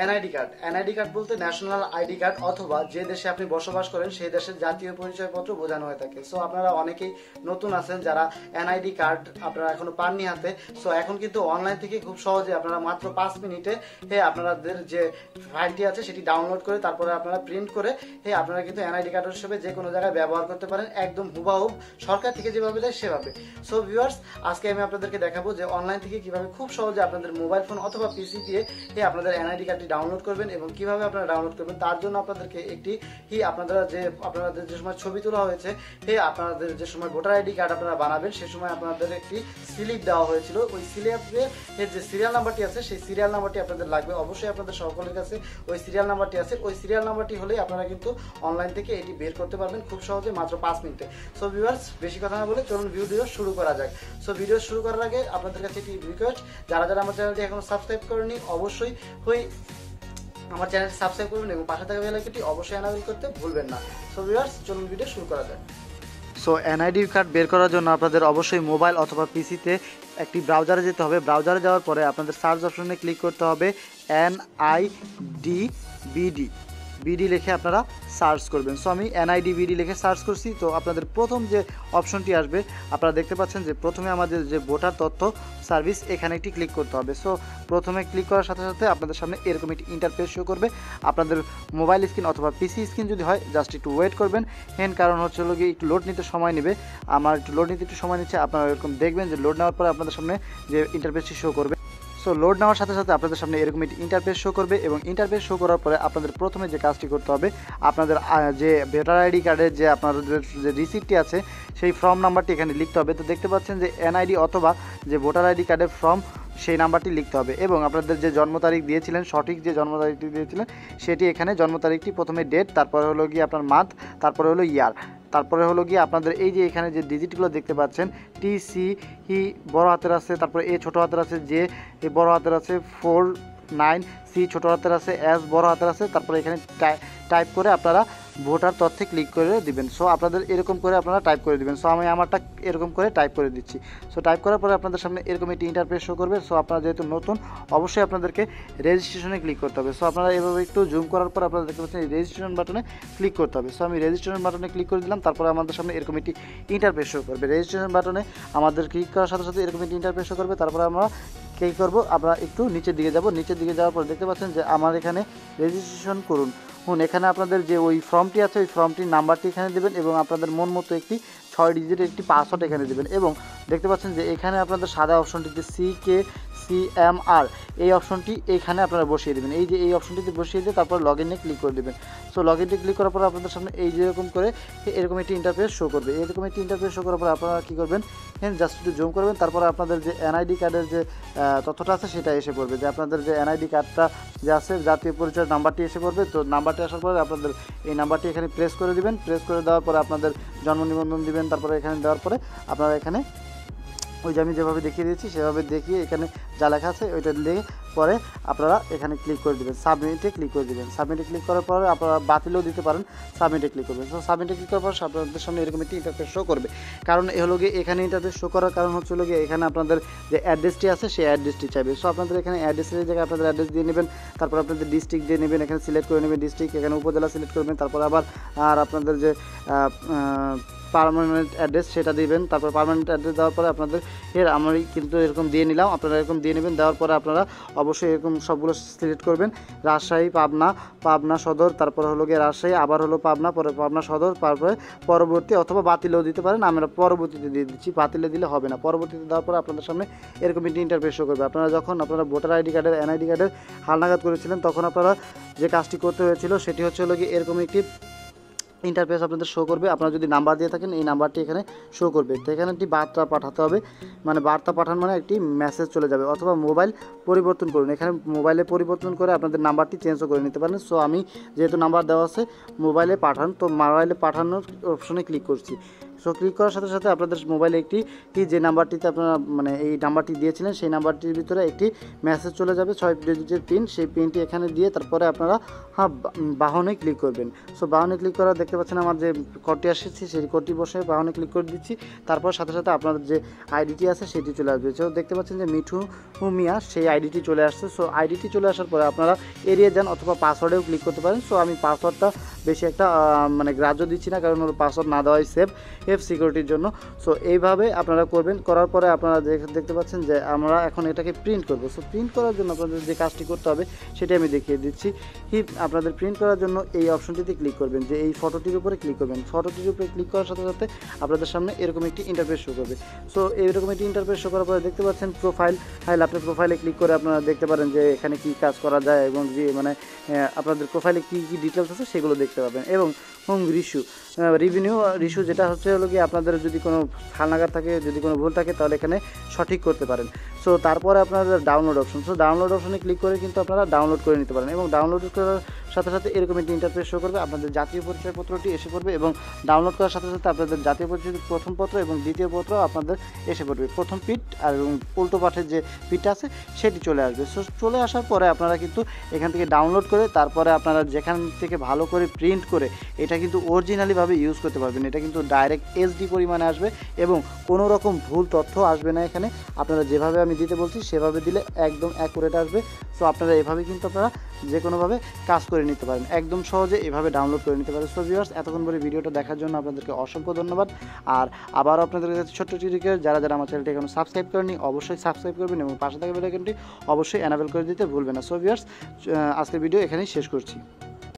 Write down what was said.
NID card. NID card বলতে national ID card অথবা যে দেশে আপনি বসবাস করেন সেই দেশের জাতীয় পরিচয়পত্র বোঝানো হয়ে থাকে। সো আপনারা অনেকেই নতুন আছেন যারা এনআইডি কার্ড আপনারা এখনো পাননি হাতে। সো এখন কিন্তু অনলাইন থেকে খুব সহজে আপনারা মাত্র 5 মিনিটে আপনাদের যে ফাইলটি আছে সেটি ডাউনলোড করে তারপরে আপনারা প্রিন্ট করে আপনারা কিন্তু এনআইডি কার্ড হিসেবে যে কোনো জায়গায় ব্যবহার করতে পারেন, একদম হুবাহুব সরকার থেকে যেভাবে দেয় সেভাবে। সো ভিউয়ার্স, আজকে আমি আপনাদেরকে দেখাবো যে অনলাইন থেকে কিভাবে খুব সহজে আপনাদের মোবাইল ফোন অথবা পিসি দিয়ে আপনাদের এনআইডি কার্ডটি ডাউনলোড করবেন এবং কিভাবে আপনারা ডাউনলোড করবেন। তার জন্য আপনাদেরকে একটি আপনাদের যে সময় ছবি তোলা হয়েছে আপনাদের যে সময় ভোটার আইডি কার্ড আপনারা বানাবেন সে সময় আপনাদের একটি স্লিপ দেওয়া হয়েছিল। ওই স্লিপে যে সিরিয়াল নাম্বারটি আছে সেই সিরিয়াল নাম্বারটি আপনাদের লাগবে। অবশ্যই আপনাদের সকলের কাছে ওই সিরিয়াল নাম্বারটি আছে। ওই সিরিয়াল নাম্বারটি হলেই আপনারা কিন্তু অনলাইন থেকে এটি বের করতে পারবেন খুব সহজে মাত্র 5 মিনিটে। সো ভিউয়ার্স, বেশি কথা না বলে চলুন ভিডিও শুরু করা যাক। সো ভিডিও শুরু করার আগে আপনাদের কাছে একটি রিকোয়েস্ট, যারা যারা আমার চ্যানেলটি এখনো সাবস্ক্রাইব করেনি অবশ্যই আমার চ্যানেলটি সাবস্ক্রাইব করবেন এবং পাশে থাকা বেল আইকনটি অবশ্যই এনাবেল করতে ভুলবেন না। সো ভিউয়ার্স, চলুন ভিডিও শুরু করা যাক। সো এনআইডি কার্ড বের করার জন্য আপনাদের অবশ্যই মোবাইল অথবা পিসিতে একটি ব্রাউজারে যেতে হবে। ব্রাউজারে যাওয়ার পরে আপনাদের সার্চ অপশনে ক্লিক করতে হবে NID লিখে আপনারা সার্চ করবেন। সো আমি NID লিখে সার্চ করছি। তো আপনাদের প্রথম যে অপশনটি আসবে আপনারা দেখতে পাচ্ছেন যে প্রথমে আমাদের যে ভোটার তথ্য সার্ভিস এখানে একটি ক্লিক করতে হবে। সো প্রথমে ক্লিক করার সাথে সাথে আপনাদের সামনে এরকম একটি ইন্টারফেস শো করবে। আপনাদের মোবাইল স্ক্রিন অথবা পিসি স্ক্রিন যদি হয় জাস্ট একটু ওয়েট করবেন, কারণ হচ্ছে হলো গিয়ে একটু লোড নিতে সময় নেবে। আমার একটু লোড নিতে একটু সময় নিচ্ছে। আপনারা এরকম দেখবেন যে লোড নেওয়ার পরে আপনাদের সামনে যে ইন্টারফেসটি শো করবে। সো লোড নেওয়ার সাথে সাথে আপনাদের সামনে এরকম একটি ইন্টারফেস শো করবে এবং ইন্টারফেস শো করার পরে আপনাদের প্রথমে যে কাজটি করতে হবে, আপনাদের যে ভোটার আইডি কার্ডের যে আপনাদের যে রিসিপ্টটি আছে সেই ফর্ম নাম্বারটি এখানে লিখতে হবে। তো দেখতে পাচ্ছেন যে এনআইডি অথবা যে ভোটার আইডি কার্ডের ফর্ম সেই নাম্বারটি লিখতে হবে এবং আপনাদের যে জন্ম তারিখ দিয়েছিলেন, সঠিক যে জন্ম তারিখটি দিয়েছিলেন সেটি এখানে জন্ম তারিখটি প্রথমে ডেট, তারপরে হলো গিয়ে আপনার মান্থ, তারপরে হলো ইয়ার, তারপরে হলো গিয়ে আপনাদের এই যে এখানে যে ডিজিটগুলো দেখতে পাচ্ছেন TC বড় হাতের আছে, তারপরে A ছোট হাতের আছে, J বড় হাতের আছে, 4 9 C ছোট হাতের আছে, S বড় হাতের আছে, তারপরে এখানে টাইপ করে আপনারা ভোটার তথ্যে ক্লিক করে দিবেন। সো আপনাদের এরকম করে আপনারা টাইপ করে দিবেন। সো আমি আমারটা এরকম করে টাইপ করে দিচ্ছি। সো টাইপ করার পরে আপনাদের সামনে এরকম একটি ইন্টারফেস শো করবে। সো আপনারা যেহেতু নতুন অবশ্যই আপনাদেরকে রেজিস্ট্রেশনে ক্লিক করতে হবে। সো আপনারা এভাবে একটু জুম করার পর আপনারা দেখতে পাচ্ছেন রেজিস্ট্রেশন বাটনে ক্লিক করতে হবে। সো আমি রেজিস্ট্রেশন বাটনে ক্লিক করে দিলাম। তারপরে আমাদের সামনে এরকম একটি ইন্টারফেস শো করবে। রেজিস্ট্রেশন বাটনে আমাদের ক্লিক করার সাথে সাথে এরকম একটি ইন্টারফেস শো করবে। তারপরে আমরা কী করবো, আমরা একটু নিচের দিকে যাব। নিচের দিকে যাওয়ার পর দেখতে পাচ্ছেন যে আমার এখানে রেজিস্ট্রেশন করুন। এখানে আপনাদের যে ওই ফর্মটি আছে ওই ফর্মটির নাম্বারটি এখানে দেবেন এবং আপনাদের মন মতো একটি 6 ডিজিটের একটি পাসওয়ার্ড এখানে দেবেন এবং দেখতে পাচ্ছেন যে এখানে আপনাদের সাদা অপশনটি যে CKCMR এই অপশনটি এখানে আপনারা বসিয়ে দেবেন। এই যে এই অপশনটিতে বসিয়ে দিয়ে তারপর লগ ইনে ক্লিক করে দেবেন। সো লগ ইনে ক্লিক করার পর আপনাদের সামনে এই যেরকম করে এরকম একটি ইন্টারফেস শো করবে। এরকম একটি ইন্টারফেস শো করার পর আপনারা কী করবেন, জাস্ট একটু জুম করবেন। তারপর আপনাদের যে এনআইডি কার্ডের যে তথ্যটা আছে সেটা এসে পড়বে, যে আপনাদের যে এনআইডি কার্ডটা যে আছে জাতীয় পরিচয় নাম্বারটি এসে পড়বে। তো নাম্বারটি আসার পরে আপনাদের এই নাম্বারটি এখানে প্রেস করে দিবেন। প্রেস করে দেওয়ার পরে আপনাদের জন্ম নিবন্ধন দিবেন। তারপরে এখানে দেওয়ার পরে আপনারা এখানে ওই যে আমি যেভাবে দেখিয়ে দিয়েছি সেভাবে দেখিয়ে এখানে যা লেখা আছে ওইটা লিখে পরে আপনারা এখানে ক্লিক করে দেবেন, সাবমিটে ক্লিক করে দেবেন। সাবমিটে ক্লিক করার পরে আপনারা বাতিলও দিতে পারেন, সাবমিটে ক্লিক করবেন। তো সাবমিটে ক্লিক করার পর আপনাদের সামনে এরকম একটি ইন্টারফেস শো করবে। কারণ এ হলো গিয়ে এখানে ইন্টারফেস শো করার কারণ হচ্ছে হলো গিয়ে এখানে আপনাদের যে অ্যাড্রেসটি আছে সেই অ্যাড্রেসটি চাইবে। সো আপনাদের এখানে অ্যাড্রেসের জায়গায় আপনাদের অ্যাড্রেস দিয়ে নেবেন। তারপর আপনাদের ডিস্ট্রিক্ট দিয়ে নেবেন, এখানে সিলেক্ট করে নেবেন ডিস্ট্রিক্ট, এখানে উপজেলা সিলেক্ট করবেন। তারপর আবার আর আপনাদের যে পার্মানেন্ট অ্যাড্রেস সেটা দিবেন। তারপর পার্মানেন্ট অ্যাড্রেস দেওয়ার পরে আপনাদের আমি কিন্তু এরকম দিয়ে নিলাম, আপনারা এরকম দিয়ে নেবেন। দেওয়ার পরে আপনারা অবশ্যই এরকম সবগুলো সিলেক্ট করবেন, রাজশাহী, পাবনা সদর, তারপর হলো গিয়ে রাজশাহী, আবার হলো পাবনা, পরে পাবনা সদর, তারপরে পরবর্তী অথবা বাতিলেও দিতে পারেন। আমরা পরবর্তীতে দিয়ে দিচ্ছি, বাতিলে দিলে হবে না। পরবর্তীতে দেওয়ার পরে আপনাদের সামনে এরকম একটি ইন্টারফেস শো করবে। আপনারা যখন আপনারা ভোটার আইডি কার্ডের এনআইডি কার্ডের হালনাগাদ করেছিলেন তখন আপনারা যে কাজটি করতে হয়েছিল সেটি হচ্ছে হলো গিয়ে এরকম একটি ইন্টারফেস আপনাদের শো করবে। আপনারা যদি নাম্বার দিয়ে থাকেন এই নাম্বারটি এখানে শো করবে। তো এখানে একটি বার্তা পাঠাতে হবে, মানে বার্তা পাঠান মানে একটি মেসেজ চলে যাবে, অথবা মোবাইল পরিবর্তন করুন। এখানে মোবাইলে পরিবর্তন করে আপনাদের নাম্বারটি চেঞ্জও করে নিতে পারেন। সো আমি যেহেতু নাম্বার দেওয়া আছে মোবাইলে পাঠান, তো মোবাইলে পাঠানোর অপশনে ক্লিক করছি। সো ক্লিক করার সাথে সাথে আপনাদের মোবাইলে একটি যে নাম্বারটিতে আপনারা মানে এই নাম্বারটি দিয়েছিলেন সেই নাম্বারটির ভিতরে একটি মেসেজ চলে যাবে 6 ডিজিটের পিন, সেই পিনটি এখানে দিয়ে তারপরে আপনারা বাহনে ক্লিক করবেন। সো বাহনে ক্লিক করা দেখতে পাচ্ছেন আমার যে কোডটি আসছে সেই কোডটি বসে বাহনে ক্লিক করে দিচ্ছি, তারপর সাথে সাথে আপনাদের যে আইডিটি আছে সেটি চলে আসবে। সো দেখতে পাচ্ছেন যে মিঠু মিয়া সেই আইডিটি চলে আসছে। সো আইডিটি চলে আসার পরে আপনারা এড়িয়ে যান অথবা পাসওয়ার্ডেও ক্লিক করতে পারেন। সো আমি পাসওয়ার্ডটা বেশি একটা মানে গ্রাহ্য দিচ্ছি না, কারণ ওর পাসওয়ার্ড না দেওয়াই সেফ সিকিউরিটির জন্য। সো এইভাবে আপনারা করবেন। করার পরে আপনারা দেখতে পাচ্ছেন যে আমরা এখন এটাকে প্রিন্ট করব। সো প্রিন্ট করার জন্য আপনাদের যে কাজটি করতে হবে সেটি আমি দেখিয়ে দিচ্ছি। আপনাদের প্রিন্ট করার জন্য এই অপশনটিতে ক্লিক করবেন, যে এই ফটোটির উপরে ক্লিক করবেন। ফটোটির উপরে ক্লিক করার সাথে সাথে আপনাদের সামনে এরকম একটি ইন্টারফেস শো করবে। সো এইরকম একটি ইন্টারফেস শো করার পরে দেখতে পাচ্ছেন প্রোফাইল। আপনার প্রোফাইলে ক্লিক করে আপনারা দেখতে পারেন যে এখানে কি কাজ করা যায় এবং যে মানে আপনাদের প্রোফাইলে কী কী ডিটেলস আছে সেগুলো দেখতে পাবেন। এবং রিভিনিউ রিস্যু যেটা হলো কি আপনাদের যদি কোনো খালনাগার থাকে, যদি কোনো ভুল থাকে তাহলে এখানে সঠিক করতে পারেন। সো তারপরে আপনাদের ডাউনলোড অপশন, সো ডাউনলোড অপশনে ক্লিক করে কিন্তু আপনারা ডাউনলোড করে নিতে পারেন। এবং ডাউনলোড করার সাথে সাথে এরকম একটি ইন্টারফেস শো করবে, আপনাদের জাতীয় পরিচয়পত্রটি এসে পড়বে এবং ডাউনলোড করার সাথে সাথে আপনাদের জাতীয় পরিচয় প্রথম পত্র এবং দ্বিতীয় পত্র আপনাদের এসে পড়বে। প্রথম পিঠ আর উল্টো পাঠের যে পিঠটা আছে সেটি চলে আসবে। সো চলে আসার পরে আপনারা কিন্তু এখান থেকে ডাউনলোড করে তারপরে আপনারা যেখান থেকে ভালো করে প্রিন্ট করে এটা কিন্তু অরিজিনালিভাবে ইউজ করতে পারবেন। এটা কিন্তু ডাইরেক্ট এইচডি পরিমাণে আসবে এবং কোনো রকম ভুল তথ্য আসবে না এখানে। আপনারা যেভাবে আমি দিতে বলছি সেভাবে দিলে একদম অ্যাকুরেট আসবে। সো আপনারা এভাবে কিন্তু আপনারা যে কোনোভাবে কাজ করে নিতে পারেন, একদম সহজে এভাবে ডাউনলোড করে নিতে পারেন। সো ভিউয়ার্স, এতক্ষণ ধরে ভিডিওটা দেখার জন্য আপনাদেরকে অসংখ্য ধন্যবাদ। আর আবারও আপনাদের কাছে ছোট্ট রিকোয়েস্ট, যারা যারা আমার চ্যানেলটি এখনো সাবস্ক্রাইব করেনি অবশ্যই সাবস্ক্রাইব করবেন এবং পাশে থাকা বেল আইকনটি অবশ্যই এনাবেল করে দিতে ভুলবেন না। সো ভিউয়ার্স, আজকের ভিডিও এখানেই শেষ করছি।